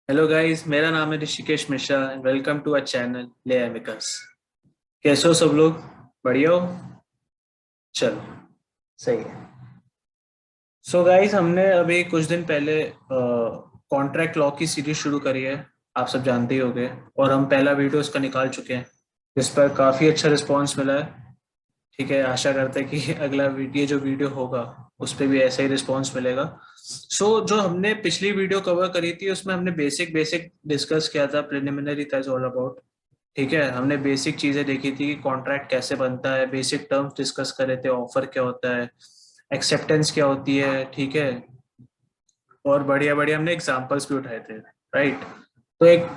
Hello guys, मेरा नाम है Rishikesh Mishra and welcome to our channel Le Amicus. कैसे हो सब लोग? बढ़िया हो? चलो, सही है। सो गाइस, हमने अभी कुछ दिन पहले कॉन्ट्रैक्ट लॉ की सीरीज शुरू करी है। आप सब जानते ही होंगे। और हम पहला वीडियो इसका निकाल चुके हैं, जिस पर काफ़ी अच्छा रिस्पांस मिला है। ठीक है, आशा करते हैं कि अगला वीडियो जो वीडियो होगा उस पर भी ऐसा ही रिस्पांस मिलेगा। जो हमने पिछली वीडियो कवर करी थी उसमें हमने बेसिक बेसिक डिस्कस किया था, प्रिलिमिनरी था ऑल अबाउट। ठीक है, हमने बेसिक चीजें देखी थी कि कॉन्ट्रैक्ट कैसे बनता है, बेसिक टर्म्स डिस्कस करे थे, ऑफर क्या होता है, एक्सेप्टेंस क्या होती है। ठीक है, और बढ़िया बढ़िया हमने एग्जांपल्स भी उठाए थे। राइट। तो एक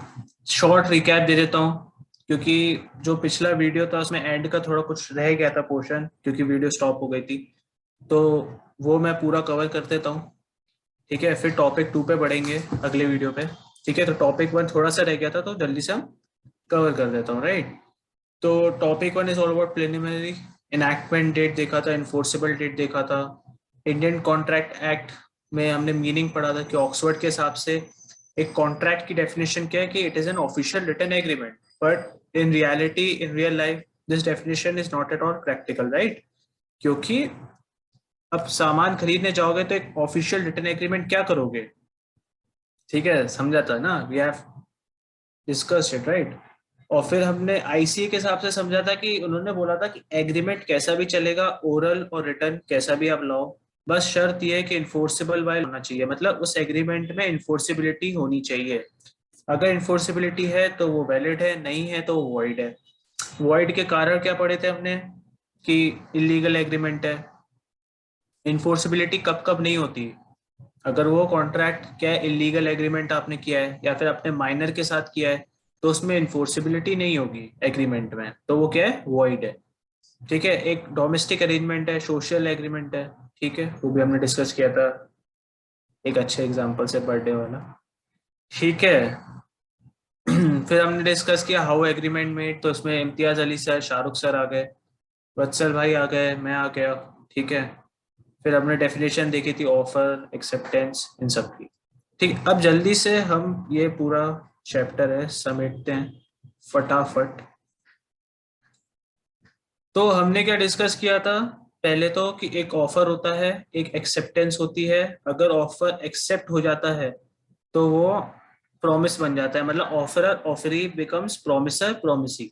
शॉर्ट रिकैप दे देता हूँ, क्योंकि जो पिछला वीडियो था उसमें एंड का थोड़ा कुछ रह गया था पोर्शन, क्योंकि वीडियो स्टॉप हो गई थी। तो वो मैं पूरा कवर कर देता हूँ। ठीक है, फिर टॉपिक 2 पे बढ़ेंगे अगले वीडियो पे। ठीक है, तो टॉपिक 1 थोड़ा सा रह गया था तो जल्दी से हम कवर कर देता हूँ। राइट। तो topic 1 is all about preliminary. Enactment date देखा था, इन्फोर्सेबल डेट देखा था। इंडियन कॉन्ट्रैक्ट एक्ट में हमने मीनिंग पढ़ा था कि ऑक्सफोर्ड के हिसाब से एक कॉन्ट्रैक्ट की डेफिनेशन क्या है कि it is an official written agreement, but in reality in real life this definition is not at all practical. Right. क्योंकि अब सामान खरीदने जाओगे तो एक ऑफिशियल रिटन एग्रीमेंट क्या करोगे? ठीक है, समझा था ना? We have discussed it, right. और फिर हमने आईसीए के हिसाब से समझा था कि उन्होंने बोला था कि एग्रीमेंट कैसा भी चलेगा, ओरल और रिटर्न कैसा भी आप लाओ, बस शर्त यह है कि इन्फोर्सेबल वाइल होना चाहिए, मतलब उस एग्रीमेंट में इन्फोर्सिबिलिटी होनी चाहिए। अगर इन्फोर्सिबिलिटी है तो वो वैलिड है, नहीं है तो वो वॉइड है। वॉइड के कारण क्या पढ़े थे हमने? कि इलीगल एग्रीमेंट है। इन्फोर्सिबिलिटी कब कब नहीं होती? अगर वो कॉन्ट्रैक्ट क्या है, इलीगल एग्रीमेंट आपने किया है या फिर अपने माइनर के साथ किया है, तो उसमें इन्फोर्सिबिलिटी नहीं होगी एग्रीमेंट में, तो वो क्या है, वॉइड है। ठीक है, एक डोमेस्टिक अरेंजमेंट है, सोशल एग्रीमेंट है। ठीक है, वो भी हमने डिस्कस किया था एक अच्छे एग्जांपल से, बर्थडे वाला। ठीक है। फिर हमने डिस्कस किया हाउ एग्रीमेंट मेड, तो उसमें इम्तियाज अली सर, शाहरुख सर आ गए, वत्सल भाई आ गए, मैं आ गया। ठीक है। फिर हमने डेफिनेशन देखी थी ऑफर, एक्सेप्टेंस, इन सब की। ठीक, अब जल्दी से हम ये पूरा चैप्टर है समेटते हैं फटाफट। तो हमने क्या डिस्कस किया था? पहले तो कि एक ऑफर होता है, एक एक्सेप्टेंस होती है। अगर ऑफर एक्सेप्ट हो जाता है तो वो प्रॉमिस बन जाता है, मतलब offeror offeree becomes promiser promisee.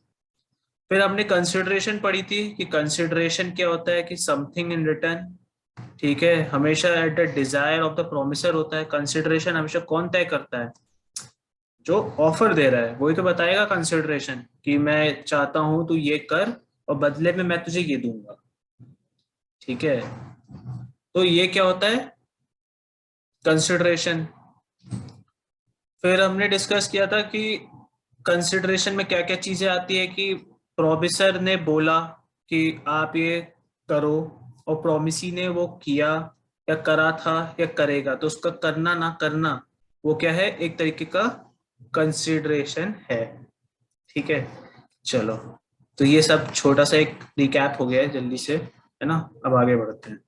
फिर हमने कंसिडरेशन पढ़ी थी कि कंसिडरेशन क्या होता है, कि समथिंग इन रिटर्न। ठीक है, हमेशा at the desire of the promisor होता है। कंसिडरेशन हमेशा कौन तय करता है? जो ऑफर दे रहा है वही तो बताएगा कंसिडरेशन, कि मैं चाहता हूं तू ये कर और बदले में मैं तुझे ये दूंगा। ठीक है, तो ये क्या होता है, कंसिडरेशन। फिर हमने डिस्कस किया था कि कंसिडरेशन में क्या क्या चीजें आती है, कि प्रोमिसर ने बोला कि आप ये करो, और प्रोमिसी ने वो किया या करा था या करेगा, तो उसका करना ना करना वो क्या है, एक तरीके का कंसिडरेशन है। ठीक है, चलो। तो ये सब छोटा सा एक रिकैप हो गया है जल्दी से, है ना? अब आगे बढ़ते हैं।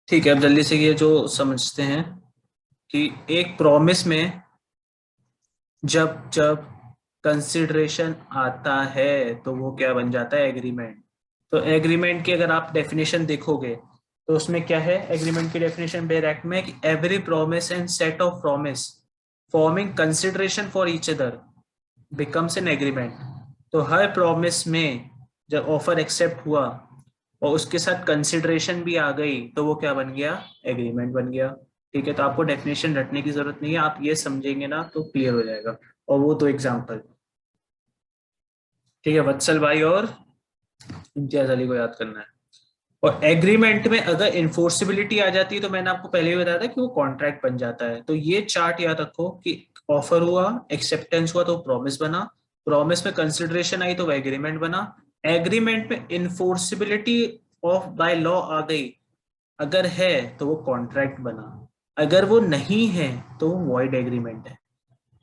ठीक है, अब जल्दी से ये जो समझते हैं कि एक प्रॉमिस में जब जब कंसिडरेशन आता है तो वो क्या बन जाता है, एग्रीमेंट। तो एग्रीमेंट की अगर आप डेफिनेशन देखोगे तो उसमें क्या है, एग्रीमेंट की डेफिनेशन बेयर एक्ट में, कि every promise and set of promise forming consideration for each other becomes an agreement. तो हर प्रॉमिस में जब ऑफर एक्सेप्ट हुआ और उसके साथ कंसिडरेशन भी आ गई तो वो क्या बन गया, एग्रीमेंट बन गया। ठीक है, तो आपको डेफिनेशन रटने की जरूरत नहीं है, आप ये समझेंगे ना तो क्लियर हो जाएगा। और वो तो एग्जाम्पल। ठीक है, वत्सल भाई और इम्तियाज अली को याद करना है। और एग्रीमेंट में अगर इन्फोर्सिबिलिटी आ जाती है तो मैंने आपको पहले ही बताया था कि वो कॉन्ट्रैक्ट बन जाता है। तो ये चार्ट याद रखो कि ऑफर हुआ, एक्सेप्टेंस हुआ तो प्रॉमिस बना, प्रॉमिस में कंसिडरेशन आई तो वो एग्रीमेंट बना, एग्रीमेंट में इन्फोर्सिबिलिटी ऑफ बाय लॉ आ गई, अगर है तो वो कॉन्ट्रैक्ट बना, अगर वो नहीं है तो वो वॉइड एग्रीमेंट है।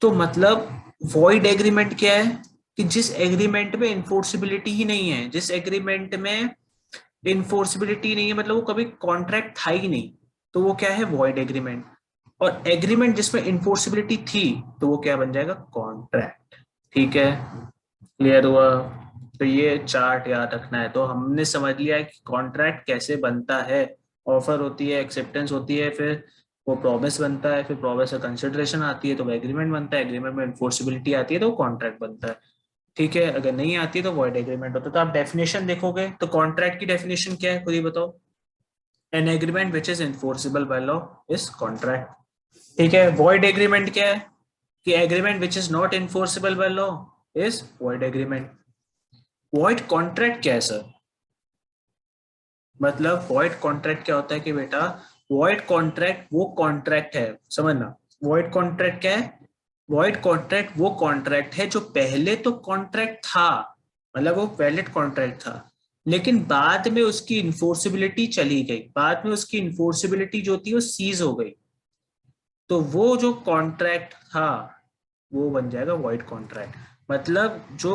तो मतलब वॉइड एग्रीमेंट क्या है, कि जिस एग्रीमेंट में इन्फोर्सिबिलिटी ही नहीं है, जिस एग्रीमेंट में इन्फोर्सिबिलिटी नहीं है, मतलब वो कभी कॉन्ट्रैक्ट था ही नहीं, तो वो क्या है, वॉइड एग्रीमेंट। और एग्रीमेंट जिसमें इन्फोर्सिबिलिटी थी तो वो क्या बन जाएगा, कॉन्ट्रैक्ट। ठीक है, क्लियर हुआ। तो ये चार्ट याद रखना है। तो हमने समझ लिया है कि कॉन्ट्रैक्ट कैसे बनता है। ऑफर होती है, एक्सेप्टेंस होती है, फिर वो प्रॉमिस बनता है, फिर प्रॉमिस का कंसिडरेशन आती है तो वो एग्रीमेंट बनता है, एग्रीमेंट में इन्फोर्सिबिलिटी आती है तो वो कॉन्ट्रैक्ट बनता है। ठीक है, अगर नहीं आती तो वॉइड एग्रीमेंट होता है। तो आप डेफिनेशन देखोगे तो कॉन्ट्रैक्ट की डेफिनेशन क्या है, खुद ही बताओ। An agreement which is enforceable by law is contract. ठीक है, वॉइड एग्रीमेंट क्या है, कि agreement which is not enforceable by law is void agreement. Void contract क्या है सर, मतलब वॉइड कॉन्ट्रैक्ट क्या होता है कि बेटा, वॉइड कॉन्ट्रैक्ट वो कॉन्ट्रैक्ट है, समझना। वॉइड कॉन्ट्रैक्ट क्या है, वॉइड कॉन्ट्रैक्ट वो कॉन्ट्रैक्ट है जो पहले तो कॉन्ट्रैक्ट था, मतलब वो वैलिड कॉन्ट्रैक्ट था, लेकिन बाद में उसकी इन्फोर्सिबिलिटी चली गई, बाद में उसकी इन्फोर्सिबिलिटी जो थी वो सीज हो गई, तो वो जो कॉन्ट्रैक्ट था वो बन जाएगा वॉइड कॉन्ट्रैक्ट। मतलब जो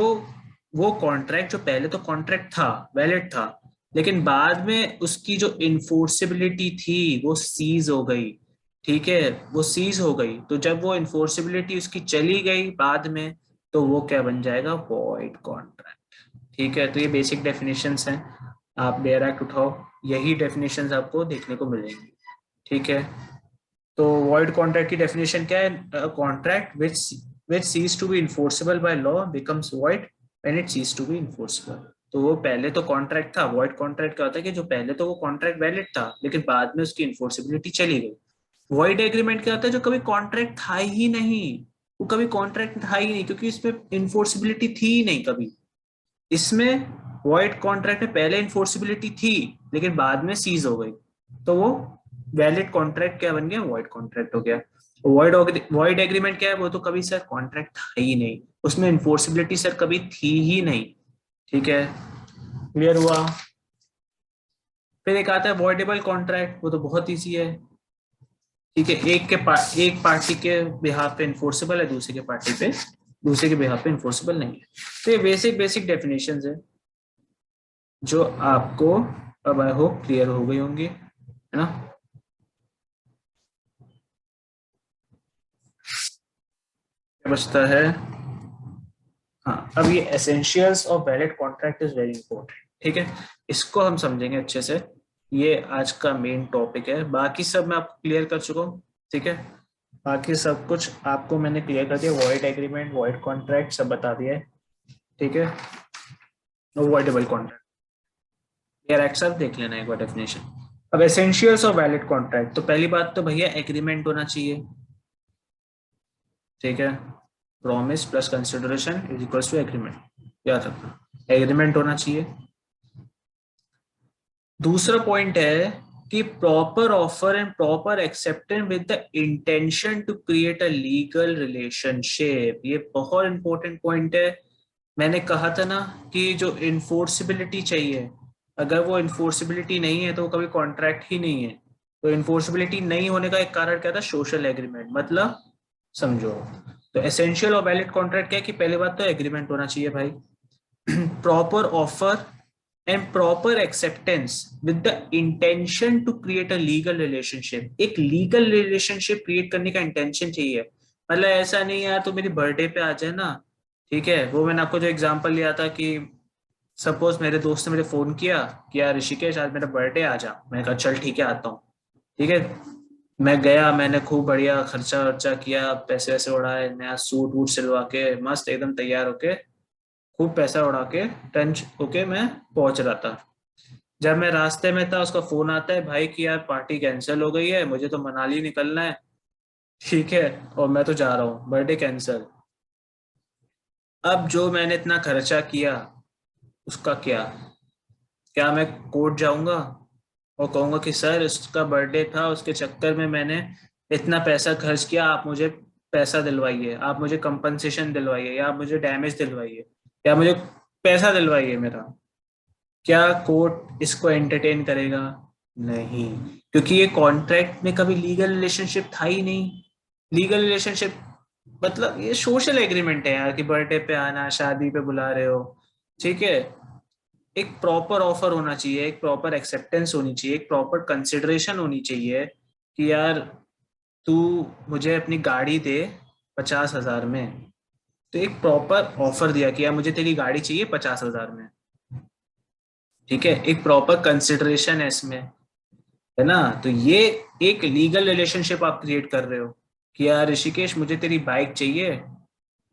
वो कॉन्ट्रैक्ट जो पहले तो कॉन्ट्रैक्ट था, वैलिड था, लेकिन बाद में उसकी जो इन्फोर्सिबिलिटी थी वो सीज हो गई। ठीक है, वो सीज हो गई, तो जब वो इन्फोर्सिबिलिटी उसकी चली गई बाद में, तो वो क्या बन जाएगा, वॉइड कॉन्ट्रैक्ट। ठीक है, तो ये बेसिक डेफिनेशंस हैं। आप बेयर एक्ट उठाओ, यही डेफिनेशंस आपको देखने को मिलेंगी। ठीक है, तो वॉइड कॉन्ट्रैक्ट की डेफिनेशन क्या है, contract which ceases to be enforceable by law becomes void when it ceases to be enforceable. तो वो पहले तो कॉन्ट्रैक्ट था, वॉइड कॉन्ट्रैक्ट क्या होता है कि जो पहले तो वो कॉन्ट्रैक्ट वैलिड था लेकिन बाद में उसकी इन्फोर्सिबिलिटी चली गई। वॉइड एग्रीमेंट क्या होता है, जो कभी कॉन्ट्रैक्ट था ही नहीं, वो कभी कॉन्ट्रैक्ट था ही नहीं क्योंकि इसमें इन्फोर्सिबिलिटी थी ही नहीं कभी। इसमें वॉइड कॉन्ट्रैक्ट में पहले इन्फोर्सिबिलिटी थी लेकिन बाद में सीज हो गई, तो वो वैलिड कॉन्ट्रैक्ट क्या बन गया, वॉइड कॉन्ट्रैक्ट हो गया। वॉइड वॉइड एग्रीमेंट क्या है, वो तो कभी सर कॉन्ट्रैक्ट था ही नहीं, उसमें इन्फोर्सिबिलिटी सर कभी थी ही नहीं। ठीक है, क्लियर हुआ। फिर एक आता है वॉइडेबल कॉन्ट्रैक्ट, वो तो बहुत ईजी है। ठीक है, एक पार्टी के बिहाफ पे इन्फोर्सिबल है, दूसरे के बिहाफ पे इन्फोर्सिबल नहीं है। तो ये बेसिक बेसिक डेफिनेशन है जो आपको अब आई होप क्लियर हो गई होंगी, है ना। क्या बचता है, हाँ, अब ये essentials of valid contract is very important. ठीक है, इसको हम समझेंगे अच्छे से, ये आज का मेन टॉपिक है। बाकी सब मैं आपको क्लियर कर चुका हूँ। ठीक है, बाकी सब कुछ आपको मैंने क्लियर कर दिया, वॉइड एग्रीमेंट, वॉइड कॉन्ट्रैक्ट सब बता दिया है। ठीक है, अवॉइडेबल कॉन्ट्रैक्ट, क्लियर एक्ट सब देख लेना एक बार डेफिनेशन। अब एसेंशियल्स ऑफ वैलिड कॉन्ट्रैक्ट, तो पहली बात तो भैया एग्रीमेंट होना चाहिए। ठीक है, promise plus consideration is equals to agreement, याद रखना, एग्रीमेंट होना चाहिए। दूसरा पॉइंट है कि proper offer and proper acceptance with the intention to create a legal relationship, ये बहुत इंपॉर्टेंट पॉइंट है। मैंने कहा था ना कि जो इन्फोर्सिबिलिटी चाहिए, अगर वो इन्फोर्सिबिलिटी नहीं है तो वो कभी कॉन्ट्रैक्ट ही नहीं है। तो इन्फोर्सिबिलिटी नहीं होने का एक कारण क्या था, सोशल एग्रीमेंट, मतलब समझो। तो एसेंशियल और वैलिड कॉन्ट्रैक्ट क्या है कि पहली बात तो एग्रीमेंट होना चाहिए भाई, proper offer and proper acceptance with the intention to create a legal relationship, एक लीगल रिलेशनशिप क्रिएट करने का इंटेंशन चाहिए। मतलब ऐसा नहीं यार तो मेरी बर्थडे पे आ जाए ना। ठीक है, वो मैंने आपको जो एग्जांपल लिया था कि सपोज मेरे दोस्त ने मुझे फोन किया कि यार ऋषिकेश आज मेरा बर्थडे, आ जा। मैंने कहा चल ठीक है आता हूँ। ठीक है, मैं गया, मैंने खूब बढ़िया खर्चा वर्चा किया, पैसे वैसे उड़ाए, नया सूट वूट सिलवा के मस्त एकदम तैयार होके, खूब पैसा उड़ा के टंच होके मैं पहुंच रहा था। जब मैं रास्ते में था उसका फोन आता है भाई कि यार पार्टी कैंसिल हो गई है, मुझे तो मनाली निकलना है। ठीक है, और मैं तो जा रहा हूँ, बर्थडे कैंसिल। अब जो मैंने इतना खर्चा किया उसका क्या, क्या मैं कोर्ट जाऊंगा और कहूंगा कि सर उसका बर्थडे था, उसके चक्कर में मैंने इतना पैसा खर्च किया, आप मुझे पैसा दिलवाइए, आप मुझे कंपनसेशन दिलवाइए, या आप मुझे डैमेज दिलवाइए, या मुझे पैसा दिलवाइए मेरा। क्या कोर्ट इसको एंटरटेन करेगा, नहीं, क्योंकि ये कॉन्ट्रैक्ट में कभी लीगल रिलेशनशिप था ही नहीं। लीगल रिलेशनशिप मतलब ये सोशल एग्रीमेंट है यार, कि बर्थडे पे आना, शादी पे बुला रहे हो। ठीक है, एक प्रॉपर ऑफर होना चाहिए, एक प्रॉपर एक्सेप्टेंस होनी चाहिए, एक प्रॉपर कंसिडरेशन होनी चाहिए कि यार तू मुझे अपनी गाड़ी दे 50,000 में। तो एक प्रॉपर ऑफर दिया कि यार मुझे तेरी गाड़ी चाहिए 50,000 में, ठीक है, एक प्रॉपर कंसिडरेशन है इसमें, है ना। तो ये एक लीगल रिलेशनशिप आप क्रिएट कर रहे हो कि यार ऋषिकेश मुझे तेरी बाइक चाहिए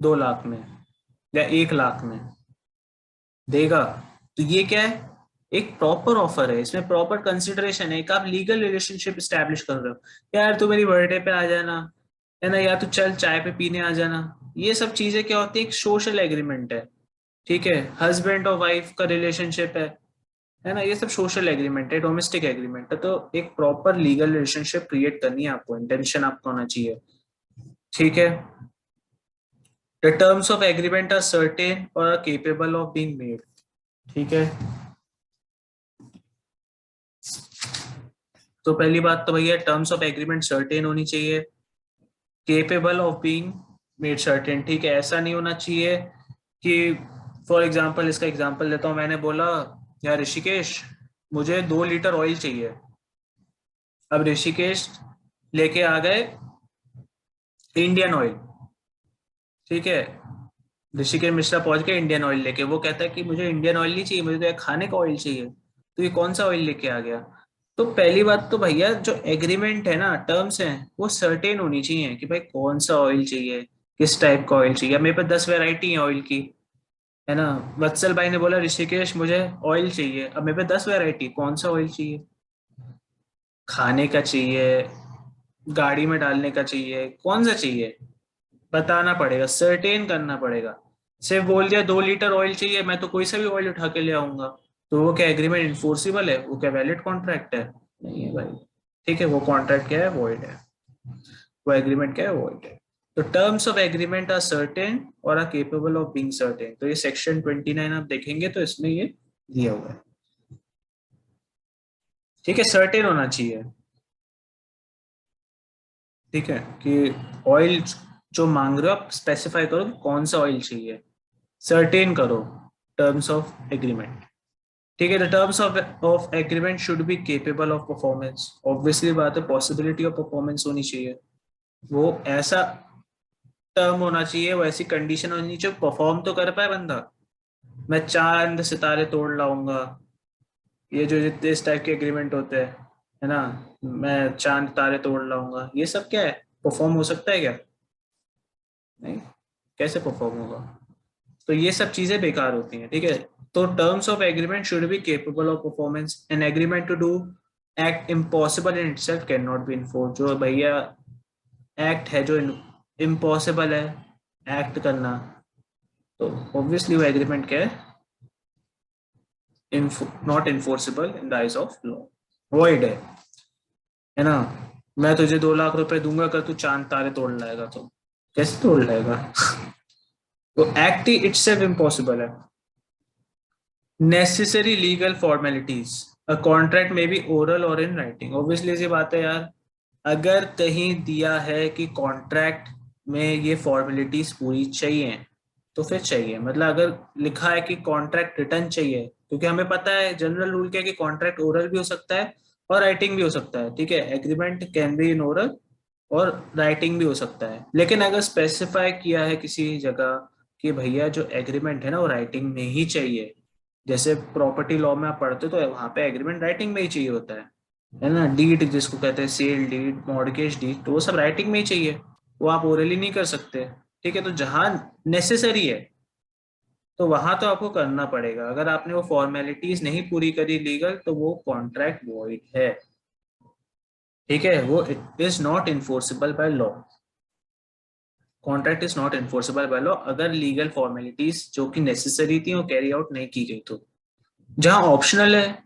2 लाख में या 1 लाख में, देगा। तो ये क्या है, एक प्रॉपर ऑफर है, इसमें प्रॉपर कंसिडरेशन है, एक आप लीगल रिलेशनशिप स्टैब्लिश कर रहे हो। यार तू मेरी बर्थडे पे आ जाना, है ना, या तू चल चाय पे पीने आ जाना। ये सब चीजें क्या होती है, एक सोशल एग्रीमेंट है, ठीक है, हस्बैंड और वाइफ का रिलेशनशिप है ना, ये सब सोशल एग्रीमेंट है, डोमेस्टिक एग्रीमेंट है। तो एक प्रॉपर लीगल रिलेशनशिप क्रिएट करनी है आपको, इंटेंशन आपका होना चाहिए, ठीक है। The terms of agreement are certain और are capable of being made, ठीक है। तो पहली बात तो भैया टर्म्स ऑफ एग्रीमेंट सर्टेन होनी चाहिए, capable of being made certain, ठीक है। ऐसा नहीं होना चाहिए कि फॉर एग्जांपल, इसका एग्जांपल देता हूँ, मैंने बोला यार ऋषिकेश मुझे 2 लीटर ऑयल चाहिए। अब ऋषिकेश लेके आ गए इंडियन ऑयल, ठीक है, ऋषिकेश मिश्रा पहुंच गए इंडियन ऑयल लेके, वो कहता है कि मुझे इंडियन ऑयल नहीं चाहिए, मुझे तो खाने का ऑयल चाहिए। तो ये कौन सा ऑयल लेके आ गया। तो पहली बात तो भैया जो एग्रीमेंट है ना, टर्म्स हैं, वो सर्टेन होनी चाहिए कि भाई कौन सा ऑयल चाहिए, किस टाइप का ऑयल चाहिए। मेरे पे 10 वैरायटी है ऑयल की, है ना। वत्सल भाई ने बोला ऋषिकेश मुझे ऑयल चाहिए, अब मेरे पे 10 वैरायटी, कौन सा ऑयल चाहिए, खाने का चाहिए, गाड़ी में डालने का चाहिए, कौन सा चाहिए, बताना पड़ेगा, सर्टेन करना पड़ेगा। सिर्फ बोल दिया 2 लीटर ऑयल चाहिए, मैं तो कोई सा भी ऑयल उठा के ले आऊंगा, तो वो क्या एग्रीमेंट इन्फोर्सिबल है, वो क्या वैलिड कॉन्ट्रैक्ट है, नहीं है भाई, ठीक है। वो कॉन्ट्रैक्ट क्या है, वॉइड है, वो एग्रीमेंट क्या है, वॉइड है। तो terms of agreement are certain और are capable of being certain, तो ये सेक्शन 29 आप देखेंगे तो इसमें ये दिया हुआ है, ठीक है। सर्टेन होना चाहिए, ठीक है, कि ऑयल जो मांग रहे हो आप स्पेसिफाई करो कि कौन सा ऑयल चाहिए, सर्टेन करो टर्म्स ऑफ एग्रीमेंट, ठीक है। The terms of agreement should be capable of performance, obviously बात है, पॉसिबिलिटी ऑफ परफॉर्मेंस होनी चाहिए, वो ऐसा टर्म होना चाहिए, वो ऐसी कंडीशन होनी चाहिए परफॉर्म तो कर पाए बंदा। मैं चांद सितारे तोड़ लाऊंगा, ये जो जितने इस टाइप के एग्रीमेंट होते हैं, है ना, मैं चांद तारे तोड़ लाऊंगा, ये सब क्या है, परफॉर्म हो सकता है क्या, नहीं, कैसे परफॉर्म होगा। तो ये सब चीजें बेकार होती हैं, ठीक है। तो terms of agreement should be capable of performance, an agreement to do act impossible in itself can not be enforce, जो भैया एक्ट है जो इम्पॉसिबल है एक्ट करना, तो ऑब्वियसली वो एग्रीमेंट क्या है, not enforceable in the eyes of law, void है ना। मैं तुझे 2 लाख रुपए दूंगा, अगर तू चांद तारे तोड़ लाएगा तो कैसे तोड़ लाएगा तो एक्ट ही इटसेल्फ इम्पॉसिबल है। Necessary legal formalities, a contract में बी ओरल और इन राइटिंग, ऑब्वियसली सी बात है यार, अगर कहीं दिया है कि कॉन्ट्रैक्ट में ये फॉर्मेलिटीज पूरी चाहिए तो फिर चाहिए, मतलब अगर लिखा है कि कॉन्ट्रैक्ट रिटर्न चाहिए, क्योंकि हमें पता है जनरल रूल क्या है कि कॉन्ट्रैक्ट ओरल भी हो सकता है और राइटिंग भी हो सकता है, ठीक है, agreement can be in oral और राइटिंग भी हो सकता है। लेकिन अगर स्पेसिफाई किया है किसी जगह कि भैया जो एग्रीमेंट है ना वो राइटिंग में ही चाहिए, जैसे प्रॉपर्टी लॉ में आप पढ़ते हो तो वहां पे एग्रीमेंट राइटिंग में ही चाहिए होता है ना, डीड जिसको कहते हैं सेल डीड, मॉर्गेज डीड, तो वो सब राइटिंग में ही चाहिए, वो आप ओरली नहीं कर सकते, ठीक है। तो जहां नेसेसरी है तो वहां तो आपको करना पड़ेगा, अगर आपने वो फॉर्मेलिटीज नहीं पूरी करी लीगल तो वो कॉन्ट्रैक्ट वॉइड है, ठीक है, वो it is not enforceable by law, contract is not enforceable by law अगर लीगल फॉर्मेलिटीज जो कि नेसेसरी थी वो कैरी आउट नहीं की गई तो। जहां ऑप्शनल है,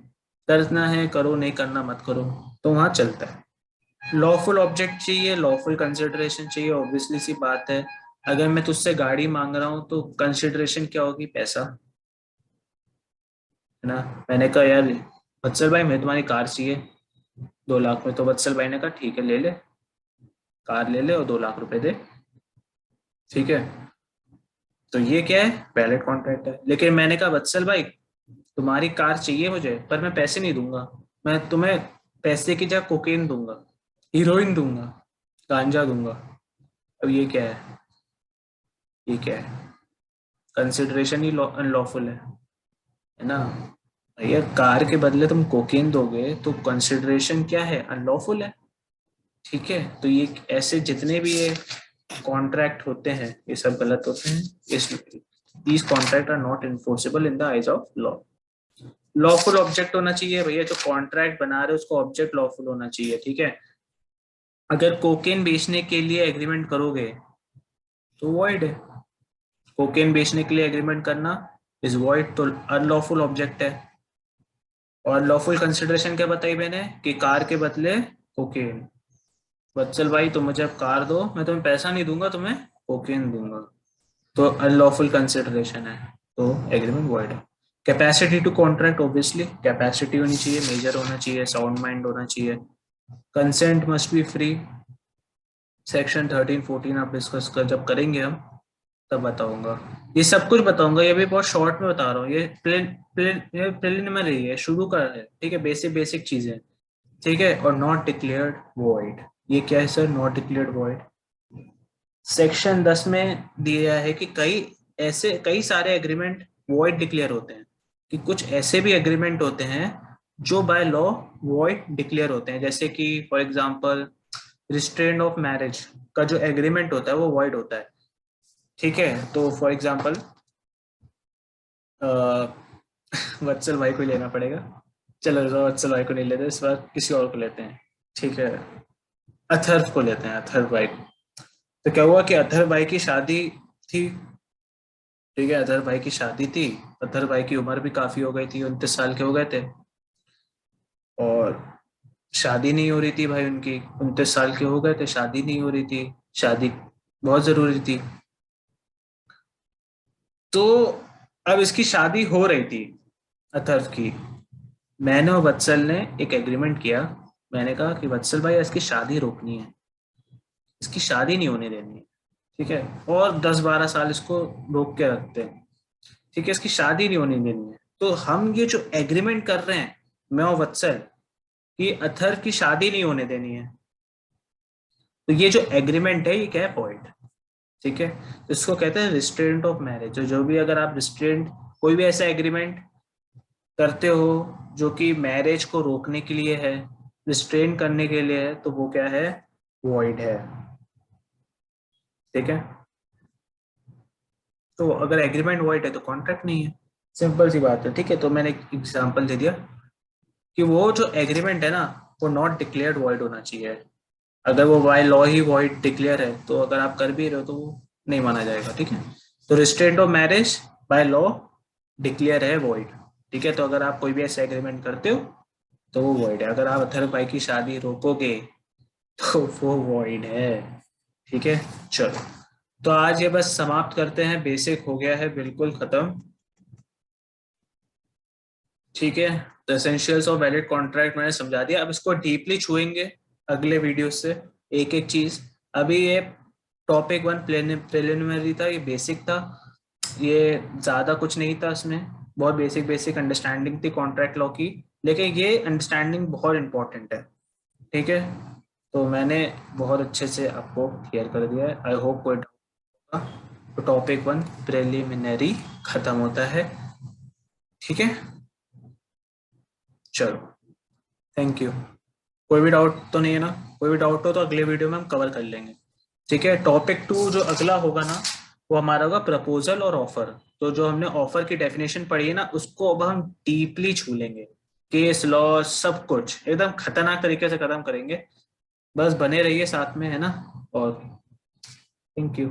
करना है करो, नहीं करना मत करो, तो वहां चलता है। लॉफुल ऑब्जेक्ट चाहिए, लॉफुल कंसिडरेशन चाहिए, ऑब्वियसली सी बात है, अगर मैं तुझसे गाड़ी मांग रहा हूँ तो कंसिडरेशन क्या होगी, पैसा, है ना। मैंने कहा यार वत्सल भाई मैं तुम्हारी कार चाहिए 2 लाख में, तो वत्सल भाई ने कहा ठीक है ले ले, कार ले ले और 2 लाख रुपए दे, ठीक है। तो ये क्या है, वैलिड कॉन्ट्रैक्ट है। लेकिन मैंने कहा वत्सल भाई तुम्हारी कार चाहिए मुझे, पर मैं पैसे नहीं दूंगा। मैं तुम्हें पैसे की जगह कोकेन दूंगा, हीरोइन दूंगा, गांजा दूंगा। अब ये क्या है? ये क्या है? कंसिडरेशन ही अनलॉफुल है ना? भैया कार के बदले तुम कोकेन दोगे तो कंसिडरेशन क्या है? अनलॉफुल है। ठीक है, तो ये ऐसे जितने भी ये कॉन्ट्रैक्ट होते हैं ये सब गलत होते हैं। इस these contract are not enforceable in the eyes of law. Lawful object होना चाहिए भैया, जो कॉन्ट्रैक्ट बना रहे हो उसको ऑब्जेक्ट लॉफुल होना चाहिए। ठीक है, अगर कोकेन बेचने के लिए एग्रीमेंट करोगे तो वॉइड है। कोकेन बेचने के लिए एग्रीमेंट करना इज वॉइड, तो अनलॉफुल ऑब्जेक्ट है। और लॉफुल कंसिडरेशन क्या बताई मैंने कि कार के बदले कोकेन। वत्सल भाई तुम मुझे अब कार दो, मैं तुम्हें पैसा नहीं दूंगा, तुम्हें कोकेन दूंगा। तो अनलॉफुल कंसिडरेशन है, तो एग्रीमेंट वॉइड है। Capacity to contract, obviously capacity होनी चाहिए, मेजर होना चाहिए, साउंड माइंड होना चाहिए। Consent must be free. Section 13-14 आप डिस्कस कर जब करेंगे हम तब बताऊंगा। ये सब कुछ बताऊंगा, ये भी बहुत शॉर्ट में बता रहा हूँ। ये प्रिलिमिनरी है, शुरू का है। ठीक है, बेसिक बेसिक चीजें। ठीक है, और नॉट डिक्लेयर्ड वॉइड, ये क्या है sir? Not declared void section 10 में दिया है कि कई सारे एग्रीमेंट वॉइड डिक्लेयर होते हैं, कि कुछ ऐसे भी एग्रीमेंट होते हैं जो बाय लॉ वॉइड डिक्लेयर होते हैं। जैसे कि for example restraint of marriage का जो एग्रीमेंट होता है वो वॉइड होता है। ठीक है, तो फॉर एग्जांपल वत्सल भाई को ही लेना पड़ेगा। चलो वत्सल भाई को नहीं लेते इस बार, किसी और को लेते हैं। ठीक है, अथर्व को लेते हैं, अथर्व भाई को। तो क्या हुआ कि अथर्व भाई की शादी थी। ठीक है, अथर्व भाई की शादी थी। अथर्व भाई की उम्र भी काफी हो गई थी, 29 साल के हो गए थे। और शादी नहीं हो रही थी भाई उनकी, 29 साल के हो गए थे, शादी नहीं हो रही थी। शादी बहुत जरूरी थी। तो अब इसकी शादी हो रही थी अथर्व की। मैंने और वत्सल ने एक एग्रीमेंट किया। मैंने कहा कि वत्सल भाई इसकी शादी रोकनी है, इसकी शादी नहीं होने देनी है। ठीक है, और 10-12 साल इसको रोक के रखते हैं। ठीक है, इसकी शादी नहीं होने देनी है। तो हम ये जो एग्रीमेंट कर रहे हैं, मैं और वत्सल, कि अथर्व की शादी नहीं होने देनी है। तो ये जो एग्रीमेंट है ये क्या है? वॉइड। ठीक है, इसको कहते हैं रिस्ट्रेंट ऑफ मैरिज। जो भी अगर आप रिस्ट्रेंट, कोई भी ऐसा एग्रीमेंट करते हो जो कि मैरिज को रोकने के लिए है, रिस्ट्रेन करने के लिए है, तो वो क्या है? वॉइड है। ठीक है, तो अगर एग्रीमेंट वॉइड है तो कॉन्ट्रैक्ट नहीं है। सिंपल सी बात है। ठीक है, तो मैंने एक एग्जांपल दे दिया कि वो जो एग्रीमेंट है ना वो नॉट डिक्लेयर्ड वॉइड होना चाहिए। अगर वो by law he void declare है तो अगर आप कर भी रहे हो तो वो नहीं माना जाएगा। ठीक है, तो restraint of marriage by law declare है वॉइड। ठीक है, तो अगर आप कोई भी ऐसा एग्रीमेंट करते हो तो वो वॉइड है। अगर आप अथर्व भाई की शादी रोकोगे तो वो वॉइड है। ठीक है, चलो, तो आज ये बस समाप्त करते हैं। बेसिक हो गया है बिल्कुल खत्म। ठीक है, the essentials of valid contract मैंने समझा दिया। अब इसको डीपली छुएंगे अगले वीडियो से, एक एक चीज। अभी ये टॉपिक 1 प्रिलिमिनरी था, ये बेसिक था, ये ज्यादा कुछ नहीं था इसमें। बहुत बेसिक बेसिक अंडरस्टैंडिंग थी कॉन्ट्रैक्ट लॉ की, लेकिन ये अंडरस्टैंडिंग बहुत इंपॉर्टेंट है। ठीक है, तो मैंने बहुत अच्छे से आपको क्लियर कर दिया है। आई होप कोई डाउट होगा। तो टॉपिक 1 प्रिलिमिनरी खत्म होता है। ठीक है, चलो, थैंक यू। कोई भी डाउट तो नहीं है ना? कोई भी डाउट हो तो अगले वीडियो में हम कवर कर लेंगे। ठीक है, टॉपिक 2 जो अगला होगा ना वो हमारा होगा प्रपोजल और ऑफर। तो जो हमने ऑफर की डेफिनेशन पढ़ी है ना उसको अब हम डीपली छू लेंगे। केस लॉ सब कुछ एकदम खतरनाक तरीके से खत्म करेंगे। बस बने रहिए साथ में, है ना? और थैंक यू।